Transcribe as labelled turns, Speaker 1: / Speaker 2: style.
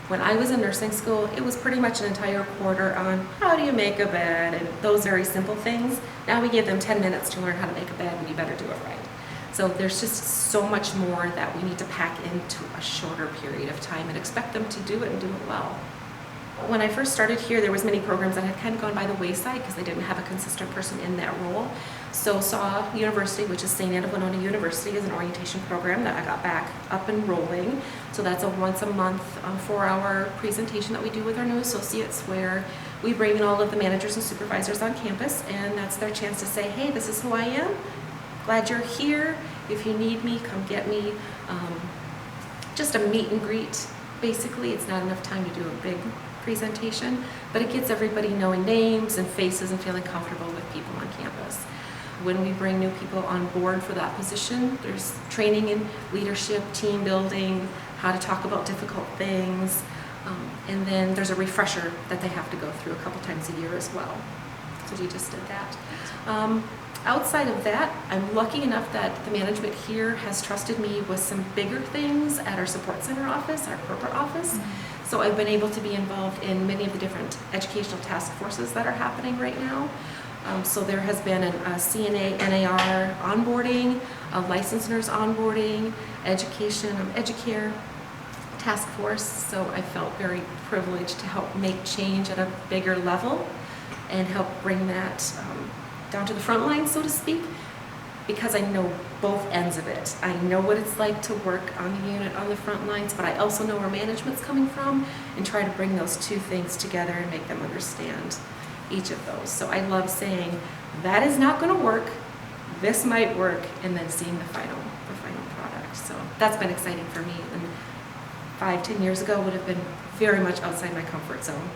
Speaker 1: When I was in nursing school, it was pretty much an entire quarter on how do you make a bed and those very simple things. Now we give them 10 minutes to learn how to make a bed, and you better do it right. So there's just so much more that we need to pack into a shorter period of time and expect them to do it and do it well. When I first started here, there was many programs that had kind of gone by the wayside because they didn't have a consistent person in that role. So SAW University, which is Saint Anne of Winona University, is an orientation program that I got back up and rolling. So that's a once a month 4-hour presentation that we do with our new associates, where we bring in all of the managers and supervisors on campus, and that's their chance to say, hey, this is who I am. Glad you're here. If you need me, come get me. Just a meet and greet. Basically, it's not enough time to do a big presentation, but it gets everybody knowing names and faces and feeling comfortable with people on campus. When we bring new people on board for that position, there's training in leadership, team building, how to talk about difficult things, and then there's a refresher that they have to go through a couple times a year as well. So we just did that. Outside of that, I'm lucky enough that the management here has trusted me with some bigger things at our support center office, our corporate office. Mm-hmm. So I've been able to be involved in many of the different educational task forces that are happening right now. So there has been a CNA, NAR onboarding, a licensed nurse onboarding, education, Educare task force. So I felt very privileged to help make change at a bigger level and help bring that down to the front line, so to speak, because I know both ends of it. I know what it's like to work on the unit on the front lines, but I also know where management's coming from and try to bring those two things together and make them understand each of those. So I love saying, that is not going to work, this might work, and then seeing the final product. So that's been exciting for me, and 5-10 years ago would have been very much outside my comfort zone.